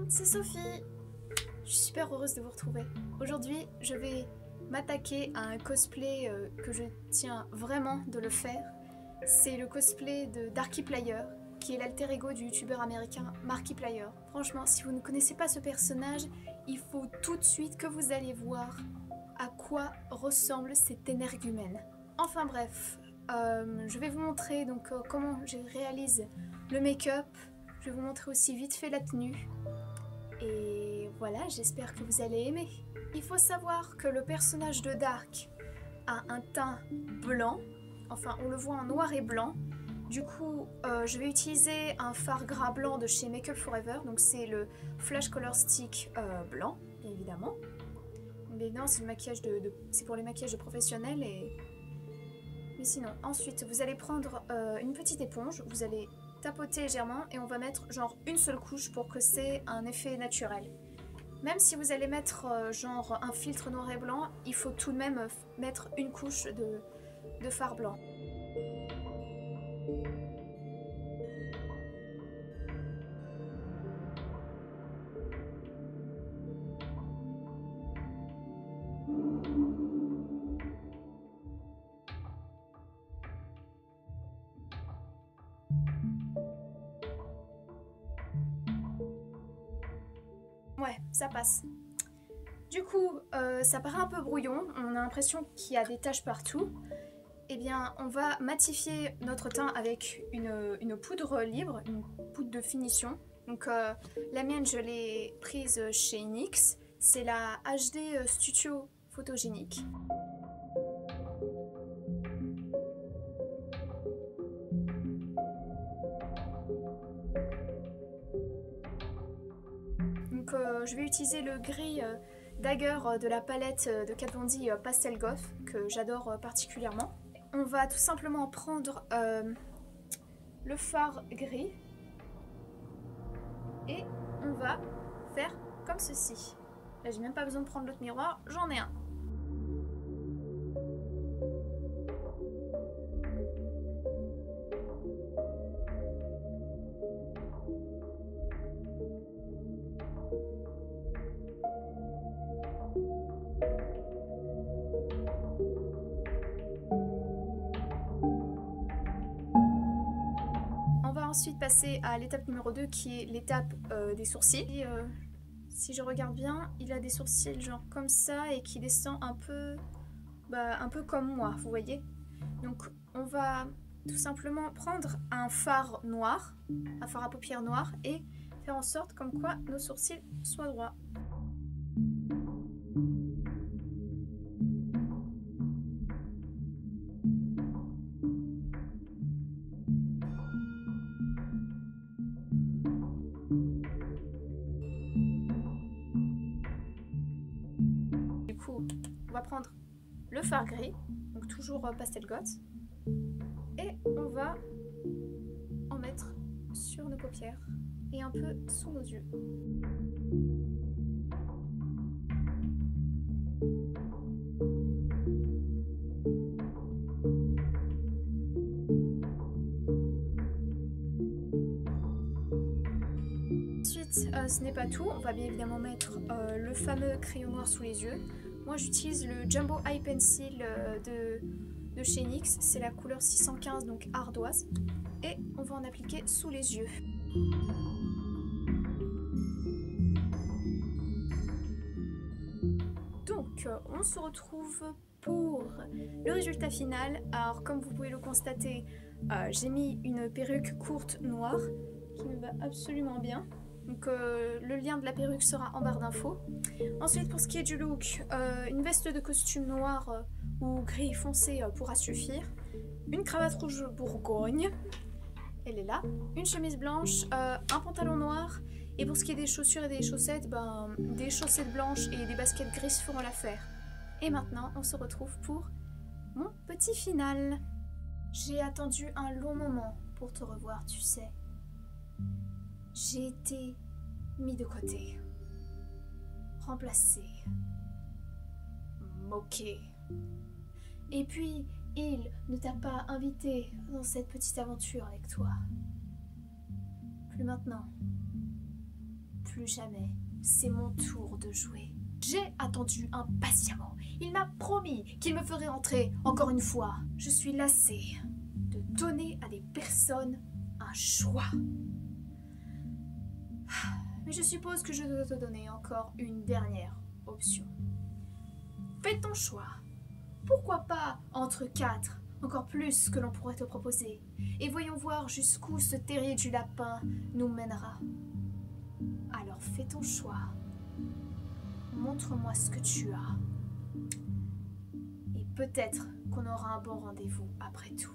c'est Sophie. Je suis super heureuse de vous retrouver. Aujourd'hui, je vais m'attaquer à un cosplay que je tiens vraiment de le faire. C'est le cosplay de Darkiplier, qui est l'alter ego du youtubeur américain Markiplier. Franchement, si vous ne connaissez pas ce personnage, il faut tout de suite que vous alliez voir à quoi ressemble cet énergumène. Enfin bref, je vais vous montrer donc comment je réalise le make-up. Je vais vous montrer aussi vite fait la tenue. Et voilà, j'espère que vous allez aimer. Il faut savoir que le personnage de Dark a un teint blanc. Enfin, on le voit en noir et blanc. Du coup, je vais utiliser un fard gras blanc de chez Make Up Forever. Donc c'est le Flash Color Stick blanc, bien évidemment. Mais non, c'est le maquillage c'est pour les maquillages de professionnels. Mais sinon, ensuite, vous allez prendre une petite éponge. Vous allez tapoter légèrement et on va mettre genre une seule couche pour que c'est un effet naturel. Même si vous allez mettre genre un filtre noir et blanc, il faut tout de même mettre une couche de fard blanc. Ouais, ça passe. Du coup, ça paraît un peu brouillon, on a l'impression qu'il y a des taches partout. Eh bien, on va matifier notre teint avec une poudre libre, une poudre de finition. Donc la mienne, je l'ai prise chez NYX. C'est la HD Studio Photogénique. Donc je vais utiliser le gris Dagger de la palette de Kat Von D Pastel Goth que j'adore particulièrement. On va tout simplement prendre le fard gris et on va faire comme ceci. Là j'ai même pas besoin de prendre l'autre miroir, j'en ai un. Ensuite passer à l'étape numéro 2 qui est l'étape des sourcils. Et, si je regarde bien, il a des sourcils genre comme ça et qui descend un peu comme moi, vous voyez. Donc on va tout simplement prendre un fard noir, un fard à paupières noir et faire en sorte comme quoi nos sourcils soient droits. On va prendre le fard gris, donc toujours Pastel Goth, et on va en mettre sur nos paupières et un peu sous nos yeux. Ensuite, ce n'est pas tout, on va bien évidemment mettre le fameux crayon noir sous les yeux. Moi j'utilise le Jumbo Eye Pencil de chez NYX, c'est la couleur 615, donc ardoise. Et on va en appliquer sous les yeux. Donc on se retrouve pour le résultat final. Alors comme vous pouvez le constater, j'ai mis une perruque courte noire qui me va absolument bien. Donc le lien de la perruque sera en barre d'infos. Ensuite pour ce qui est du look, une veste de costume noire ou gris foncé pourra suffire. Une cravate rouge bourgogne, elle est là. Une chemise blanche, un pantalon noir. Et pour ce qui est des chaussures et des chaussettes, des chaussettes blanches et des baskets grises feront l'affaire. Et maintenant on se retrouve pour mon petit final. J'ai attendu un long moment pour te revoir, tu sais. J'ai été mis de côté, remplacé, moqué. Et puis, il ne t'a pas invité dans cette petite aventure avec toi. Plus maintenant, plus jamais. C'est mon tour de jouer. J'ai attendu impatiemment. Il m'a promis qu'il me ferait entrer encore une fois. Je suis lassée de donner à des personnes un choix. Mais je suppose que je dois te donner encore une dernière option. Fais ton choix. Pourquoi pas entre 4, encore plus que l'on pourrait te proposer. Et voyons voir jusqu'où ce terrier du lapin nous mènera. Alors fais ton choix. Montre-moi ce que tu as. Et peut-être qu'on aura un bon rendez-vous après tout.